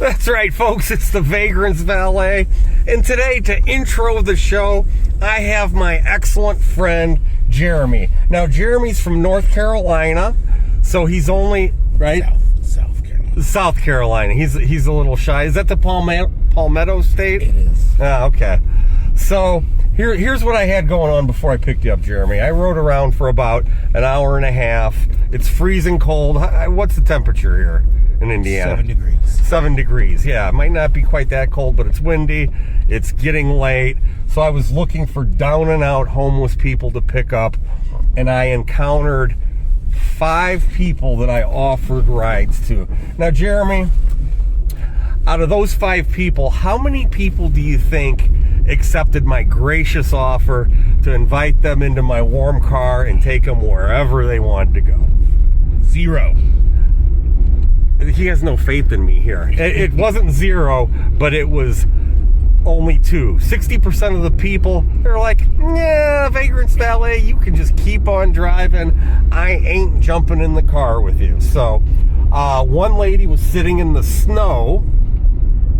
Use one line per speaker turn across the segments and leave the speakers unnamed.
That's right, folks. It's the Vagrant's Valet. And today, to intro the show, I have my excellent friend, Jeremy. Now, Jeremy's from North Carolina, so he's only, right? South Carolina. He's a little shy. Is that the Palmetto State?
It is.
Ah, okay. So here's what I had going on before I picked you up, Jeremy. I rode around for about an hour and a half. It's freezing cold. What's the temperature here in Indiana?
7 degrees.
7 degrees. Yeah, it might not be quite that cold, but it's windy. It's getting late. So I was looking for down and out homeless people to pick up, and I encountered 5 people that I offered rides to. Now, Jeremy, out of those 5 people, how many people do you think accepted my gracious offer to invite them into my warm car and take them wherever they wanted to go?
0.
He has no faith in me here. It wasn't 0, but it was only 2. 60% of the people, they're like, yeah, Vagrant's Valet, you can just keep on driving. I ain't jumping in the car with you. So one lady was sitting in the snow.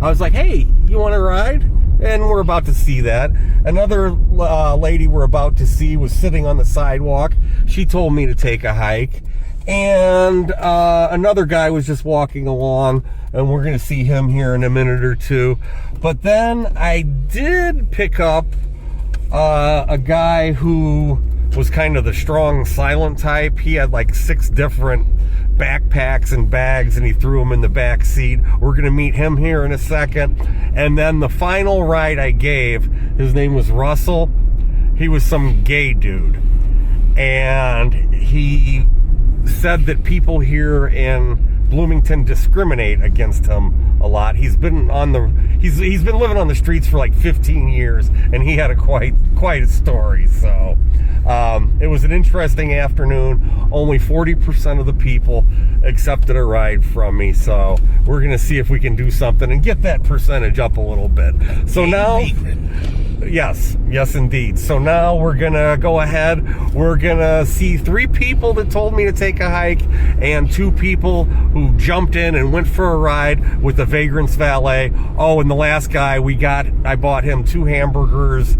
I was like, hey, you want to ride? And we're about to see that. Another lady we're about to see was sitting on the sidewalk. She told me to take a hike. And another guy was just walking along, and we're going to see him here in a minute or two. But then I did pick up a guy who was kind of the strong, silent type. He had like 6 different backpacks and bags, and he threw them in the back seat. We're going to meet him here in a second. And then the final ride I gave, his name was Russell. He was some gay dude. And he said that people here in Bloomington discriminate against him a lot. He's been living on the streets for like 15 years, and he had quite a story. So it was an interesting afternoon. Only 40% of the people accepted a ride from me. So we're gonna see if we can do something and get that percentage up a little bit. So now, yes, indeed. So now we're gonna go ahead. We're gonna see 3 people that told me to take a hike, and 2 people who jumped in and went for a ride with the Vagrant's Valet. Oh, and the last guy I bought him 2 hamburgers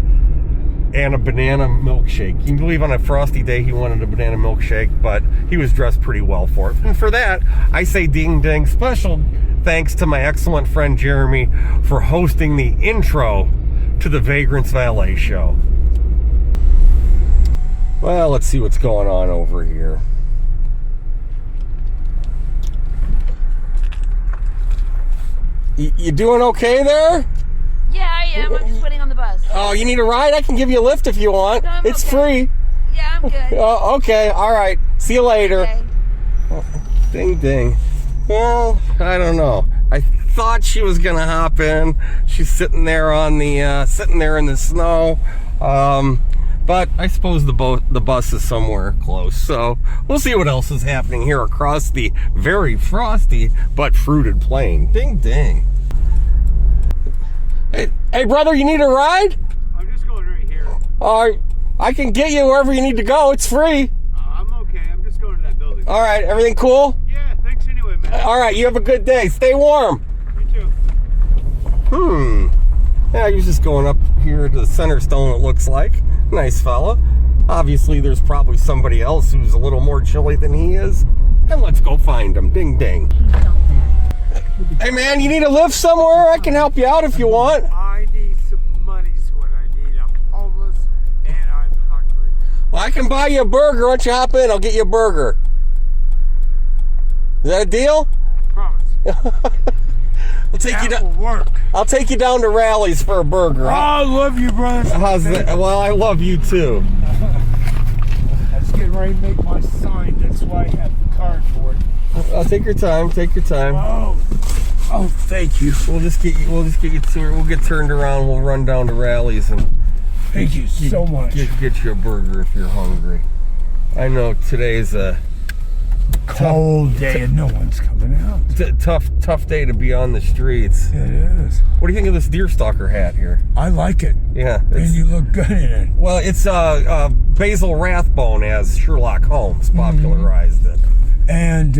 and a banana milkshake. Can you believe on a frosty day he wanted a banana milkshake, but he was dressed pretty well for it. And for that, I say ding ding. Special thanks to my excellent friend Jeremy for hosting the intro to the Vagrant's Valet show. Well, let's see what's going on over here. You doing okay there?
Yeah, I am. I'm just waiting on the bus.
Oh, you need a ride? I can give you a lift if you want.
No,
it's
okay.
free.
Yeah, I'm good.
Oh, okay. All right. See you later.
Okay.
Ding, ding. Well, I don't know. I thought she was gonna hop in. She's sitting there in the snow. But I suppose the bus is somewhere close. So we'll see what else is happening here across the very frosty but fruited plain. Ding, ding. Hey, brother, you need a ride?
I'm just going right here.
All right, I can get you wherever you need to go. It's free.
I'm okay. I'm just going to that building.
All right, everything cool?
Yeah, thanks anyway, man.
All right, you have a good day. Stay warm.
You too.
Yeah, he was just going up here to the center stone, it looks like. Nice fella. Obviously, there's probably somebody else who's a little more chilly than he is. And let's go find him. Ding, ding. Hey, man, you need a lift somewhere? I can help you out if you want.
I need some money's what I need. I'm homeless and I'm hungry.
Well, I can buy you a burger. Why don't you hop in? I'll get you a burger. Is that a deal?
Promise.
I'll take you
That
down.
will work.
I'll take you down to Rally's for a burger.
Oh, I love you, brother.
How's that? Well, I love you too.
I was getting ready to make my sign. That's why I have the card for it.
I'll take your time. Take your time.
Oh, thank you.
We'll get turned around. We'll run down to Rally's and
Thank you so much.
Get you a burger if you're hungry. I know today's a
Cold day and no one's coming out.
tough day to be on the streets.
It is.
What do you think of this deerstalker hat here?
I like it.
Yeah.
And you look good in it.
Well, it's Basil Rathbone as Sherlock Holmes popularized it.
And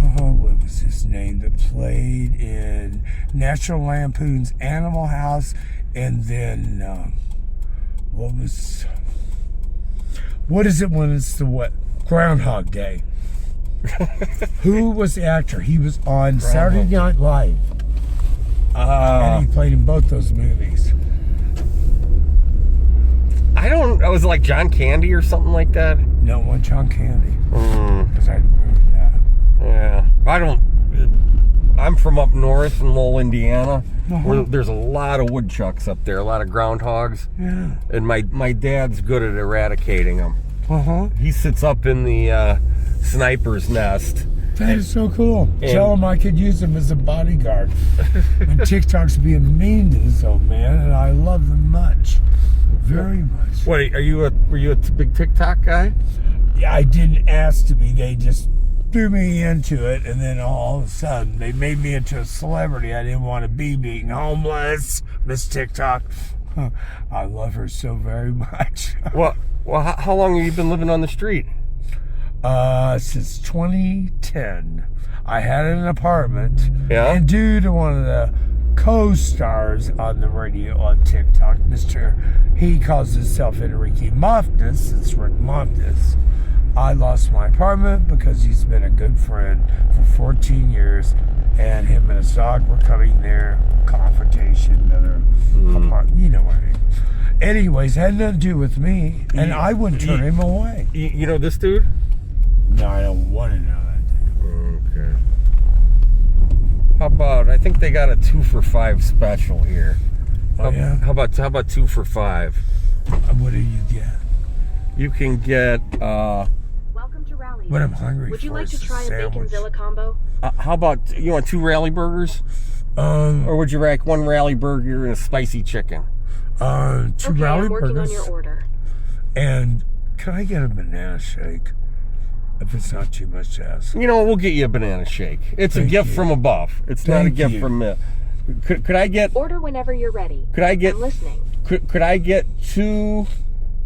what was his name that played in National Lampoon's Animal House, and then what is it when it's the what Groundhog Day? Who was the actor? He was on Saturday Night Live, and he played in both those movies.
Was it like John Candy or something like that?
No, one John Candy. Because I remember that.
Yeah, I'm from up north in Lowell, Indiana, where there's a lot of woodchucks up there, a lot of groundhogs.
Yeah.
And my dad's good at eradicating them. He sits up in the sniper's nest.
That is so cool. Tell him I could use him as a bodyguard. And TikTok's being mean to this old man, and I love them much. Very much.
What, were you a big TikTok guy?
Yeah, I didn't ask to be. They just threw me into it, and then all of a sudden they made me into a celebrity I didn't want to be, being homeless. Miss TikTok. I love her so very much.
Well, how long have you been living on the street?
Since 2010. I had an apartment.
Yeah.
And due to one of the co-stars on the radio on TikTok, he calls himself Enrique Moftis. It's Rick Moftis. I lost my apartment because he's been a good friend for 14 years, and him and his dog were coming there, confrontation, another apartment. You know what I mean. Anyways, it had nothing to do with me, and I wouldn't turn him away.
You know this dude?
No, I don't want to know that dude.
Okay. How about, I think they got a 2 for $5 special here.
Yeah?
How about 2 for $5?
What do you get?
You can get,
Welcome to Rally.
What I'm hungry
Would you
for
like
is
to try a
sandwich.
Baconzilla combo?
how about, you want 2 rally burgers? Or would you like 1 rally burger and a spicy chicken?
2
Okay,
rally
I'm working
burgers.
on your order.
And can I get a banana shake? If it's not too much to ask.
You know, we'll get you a banana shake. It's a
Thank
gift
you.
from above. It's not a
Thank
gift
you.
from me. Could I get?
Order whenever you're ready.
Could I get?
I'm listening.
Could I get 2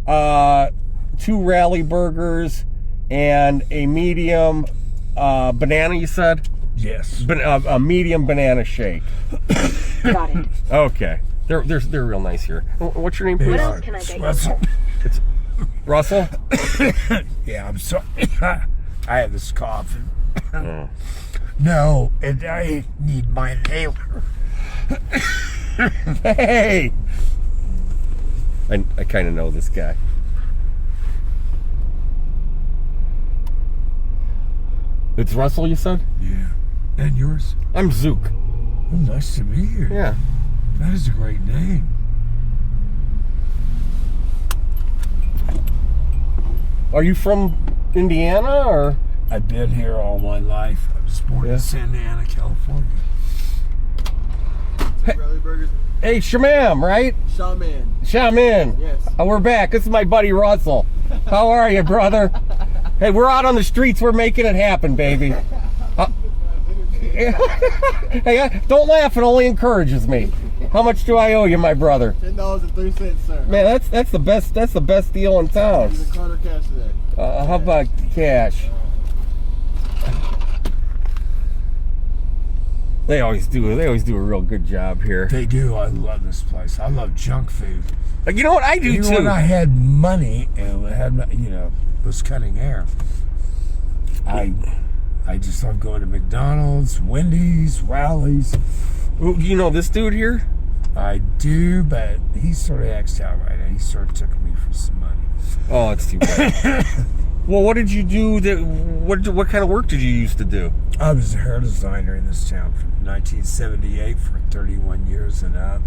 rally burgers and a medium banana? You said
Yes.
a medium banana shake.
Got it.
Okay, they're real nice here. What's your name,
What
please?
else can I get you?
Russell.
Russell.
Yeah, I'm sorry. I have this cough.
Oh.
No, and I need my inhaler.
Hey, I kind of know this guy. It's Russell, you said?
Yeah. And yours?
I'm Zook.
Oh, nice to meet you.
Yeah.
That is a great name.
Are you from Indiana or?
I've been here all my life. I was born in Santa Ana, California.
Rally burgers.
Hey, Shamam, right?
Shaman.
Shaman.
Yes.
We're back. This is my buddy Russell. How are you, brother? Hey, we're out on the streets. We're making it happen, baby. Hey, don't laugh. It only encourages me. How much do I owe you, my brother?
$10.03, sir.
Man, that's the best. That's the best deal in town.
Use a card or cash today.
How about cash? They always do. They always do a real good job here.
They do. I love this place. I love junk food.
You know what? I do
Even
too.
when I had money and was cutting hair, I just love going to McDonald's, Wendy's, Rallies.
You know this dude here?
I do, but he sort of X'd out right now. He sort of took me for some money.
Oh, it's too bad. Well, what did you do? What kind of work did you used to do?
I was a hair designer in this town from 1978 for 31 years and up,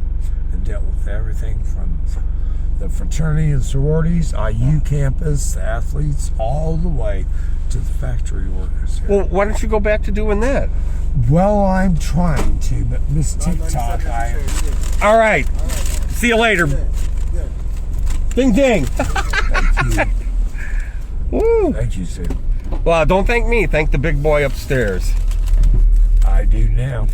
and dealt with everything from the fraternity and sororities, IU campus, the athletes, all the way to the factory workers here.
Well, why don't you go back to doing that?
Well, I'm trying to, but Miss TikTok,
All right. See you later.
Good.
Ding, ding.
Thank you.
Woo.
Thank you, sir.
Well, don't thank me. Thank the big boy upstairs.
I do now.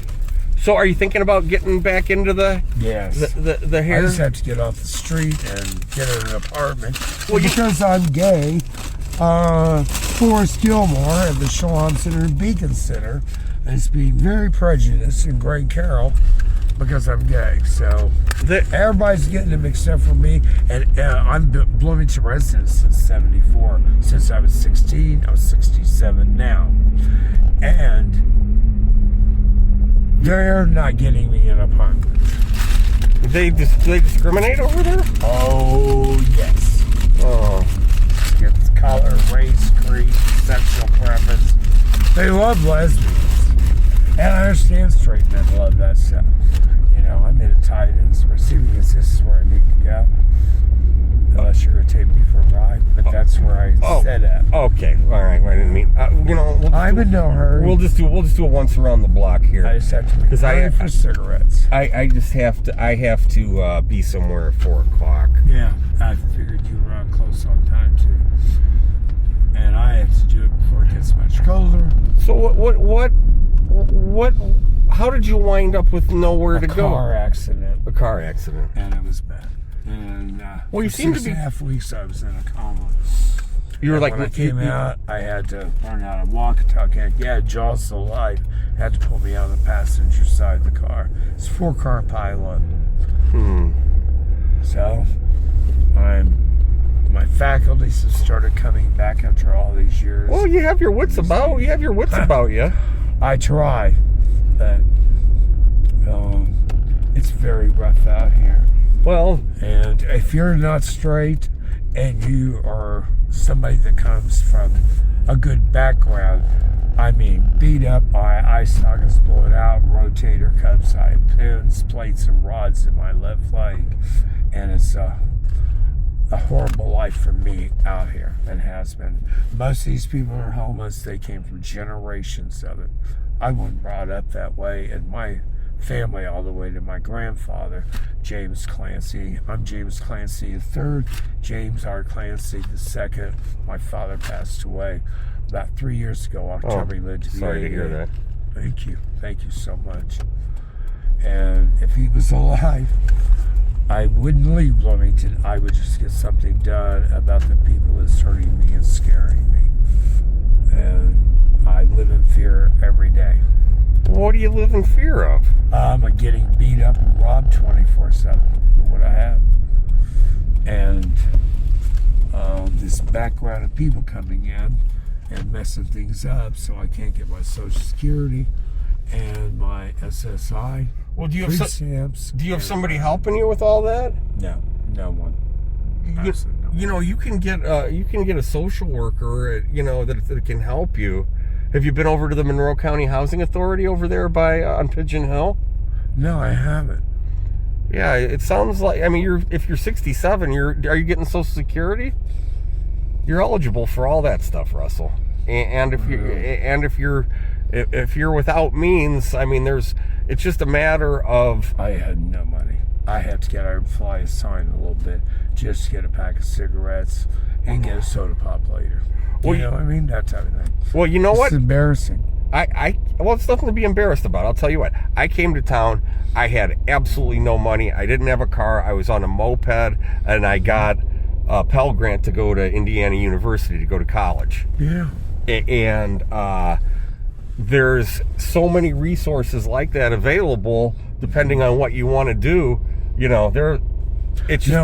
So, are you thinking about getting back into the
Yes.
the
I
hair?
just have to get off the street and get an apartment.
Well,
Well, because I'm gay, Forrest Gilmore at the Shalom Center and Beacon Center is being very prejudiced in Greg Carroll because I'm gay. So everybody's getting them except for me. And I'm Bloomington resident since 74. Since I was 16, I was 67 now. And they're not getting me in apartment.
They discriminate over there?
Oh, yes.
Oh.
It's color, race, creed, sexual preference. They love lesbians. And I understand straight men love that stuff. You know, I'm in a tight ends receiving this is where I need to go. Unless you're going to take me for a ride. But that's where I said at.
Okay. All right. I didn't mean. You know,
I'm in no hurry.
We'll just do it once around the block here.
I just have to be ready for cigarettes.
I just have to. I have to be somewhere at 4 o'clock.
Yeah, I figured you were on close on time too. And I have to do it before it gets much colder.
So what? How did you wind up with nowhere to go?
A car accident.
A car accident.
And it was bad. And
well, you
for
seem to
6.5 weeks I was in a coma.
You were like
when I came out, I had to learn how to walk and talk. Yeah, jaws still alive. Had to pull me out of the passenger side of the car. It's a 4-car pilot. So my faculties have started coming back after all these years.
Well, you have your wits about. You have your wits about you.
I try, but it's very rough out here.
Well,
and if you're not straight and you are somebody that comes from a good background, I mean, beat up, my eye sockets blown out, rotator cuffs, I have pins, plates, and rods in my left leg, and it's a horrible life for me out here, and has been. Most of these people are homeless. They came from generations of it. I wasn't brought up that way, and my family all the way to my grandfather, James Clancy. I'm James Clancy III, James R. Clancy II. My father passed away about 3 years ago, October. He lived to be 88.
Sorry to hear that.
Thank you. Thank you so much. And if he was alive, I wouldn't leave Bloomington. I would just get something done about the people that's hurting me and scaring me. And I live in fear every day.
What do you live in fear of?
I'm getting beat up and robbed 24/7 for what I have. And this background of people coming in and messing things up, so I can't get my Social Security and my SSI.
Well, do you have
stamps?
Do you have somebody helping you with all that?
No one.
You know, you can get a social worker, you know, that can help you. Have you been over to the Monroe County Housing Authority over there on Pigeon Hill?
No, I haven't.
Yeah, it sounds like. I mean, if you're 67, are you getting Social Security? You're eligible for all that stuff, Russell. And if you're without means, I mean, it's just a matter of.
I had no money. I had to get out and fly a sign a little bit just to get a pack of cigarettes and get a soda pop later. Well, you know what I mean? That type of thing.
Well, you know what?
It's embarrassing.
Well, it's nothing to be embarrassed about. I'll tell you what. I came to town. I had absolutely no money. I didn't have a car. I was on a moped, and I got a Pell Grant to go to Indiana University to go to college.
Yeah.
And there's so many resources like that available, depending on what you want to do. You know,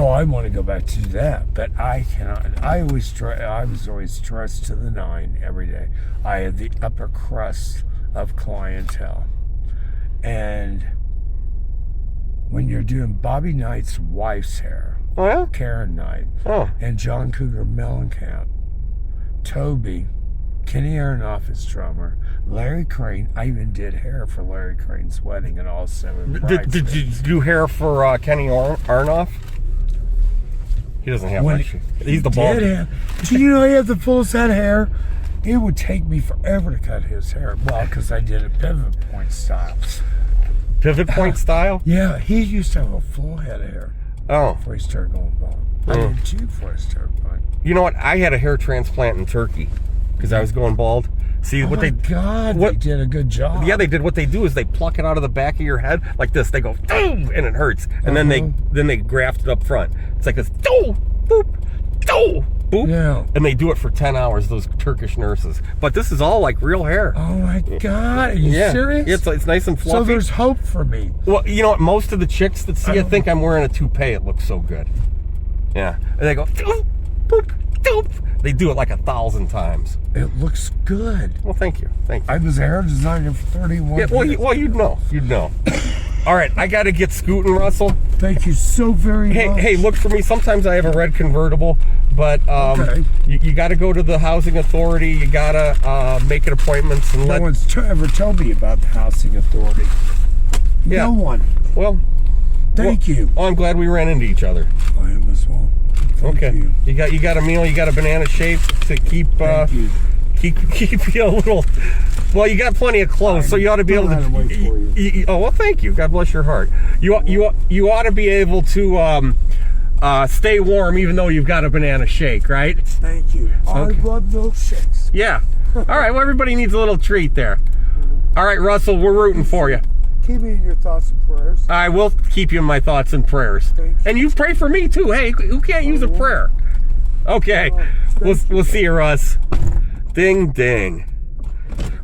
I want to go back to that, but I cannot. I was always dressed to the nine every day. I had the upper crust of clientele, and when you're doing Bobby Knight's wife's hair, oh yeah,
Karen Knight, and John Cougar Mellencamp, Toby, Kenny Aronoff's drummer, Larry Crane. I even did hair for Larry Crane's wedding and all 7 bridesmaids.
Did you do hair for Kenny Aronoff? He doesn't have much. He's the bald.
Do you know he had the fullest head of hair? It would take me forever to cut his hair. Well, because I did a pivot point style.
Pivot point style?
Yeah, he used to have a full head of hair.
Oh.
Before he started going bald. I did too before I started going.
You know what? I had a hair transplant in Turkey because I was going bald. See what they
did a good job.
Yeah, they did. What they do is they pluck it out of the back of your head like this. They go, "Doo!" and it hurts, and then they graft it up front. It's like this, "Doo! Boop! Doo! boop.
Yeah.
And they do it for 10 hours, those Turkish nurses. But this is all like real hair.
Oh my God, are you
Yeah.
serious?
It's nice and fluffy.
So there's hope for me.
Well, you know what? Most of the chicks that see it think I'm wearing a toupee. It looks so good. Yeah. And they go, doop, boop, doop. They do it like 1,000 times.
It looks good.
Well, thank you. Thank you.
I was a hair designer for 31
Yeah, well,
years.
you'd know. You'd know. All right, I got to get scooting, Russell.
Thank you so very much.
Hey, look for me. Sometimes I have a red convertible, but
Okay.
you got to go to the housing authority. You got to make an appointment and
No
let.
one's ever told me about the housing authority.
Yeah.
No one.
Well,
Thank you.
Oh, I'm glad we ran into each other.
I am as well. Thank
Okay.
you.
You got a meal. You got a banana shake to keep
Thank you.
keep you a little. Well, you got plenty of clothes, so you ought to be able
Don't
to.
let 'em wait for you.
Oh well, thank you. God bless your heart. You ought to be able to stay warm, even though you've got a banana shake, right?
Thank you.
Okay.
I love milkshakes.
Yeah. All right. Well, everybody needs a little treat there. All right, Russell, we're rooting for you.
Keep me in your thoughts and prayers.
I will keep you in my thoughts and prayers.
Thank you.
And you pray for me too. Hey, who can't use a prayer? Okay. We'll see you, Russ. Ding, ding.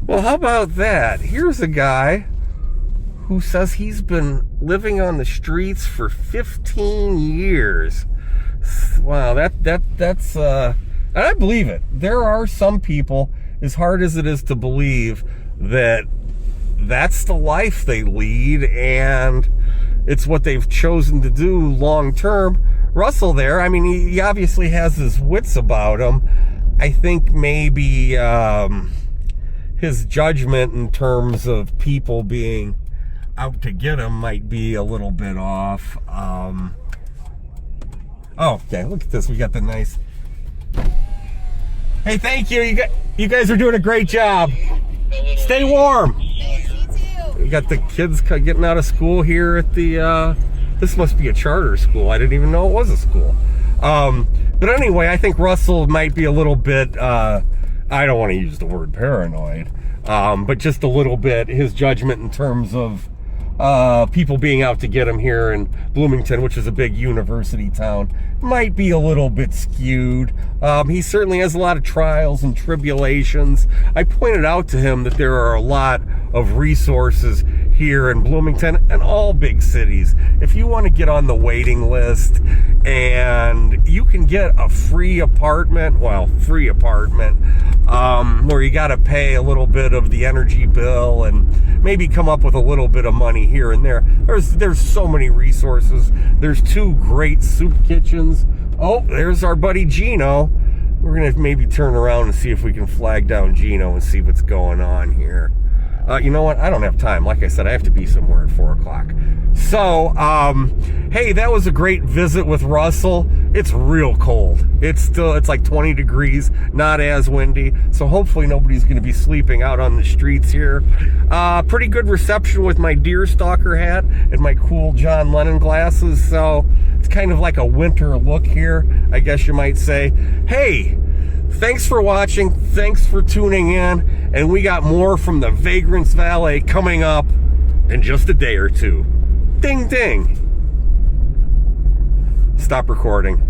Well, how about that? Here's a guy who says he's been living on the streets for 15 years. Wow, that's and I believe it. There are some people, as hard as it is to believe, that that's the life they lead and it's what they've chosen to do long term. Russell there, I mean, he obviously has his wits about him. I think maybe his judgment in terms of people being out to get him might be a little bit off. Oh, okay, look at this. We got the nice. Hey, thank you. You guys are doing a great job. Stay warm. We got the kids getting out of school here at the. This must be a charter school. I didn't even know it was a school. But anyway, I think Russell might be a little bit. I don't want to use the word paranoid, but just a little bit. His judgment in terms of people being out to get him here in Bloomington, which is a big university town, might be a little bit skewed. He certainly has a lot of trials and tribulations. I pointed out to him that there are a lot of resources here in Bloomington and all big cities. If you want to get on the waiting list and you can get a free apartment, where you got to pay a little bit of the energy bill and maybe come up with a little bit of money here and there. There's so many resources. There's 2 great soup kitchens. Oh, there's our buddy Gino. We're going to maybe turn around and see if we can flag down Gino and see what's going on here. You know what? I don't have time. Like I said, I have to be somewhere at 4 o'clock. So, hey, that was a great visit with Russell. It's real cold. It's like 20 degrees, not as windy. So hopefully nobody's going to be sleeping out on the streets here. Pretty good reception with my deer stalker hat and my cool John Lennon glasses. So it's kind of like a winter look here, I guess you might say. Hey, thanks for watching. Thanks for tuning in. And we got more from the VAGRANT'S VALET coming up in just a day or two. Ding, ding. Stop recording.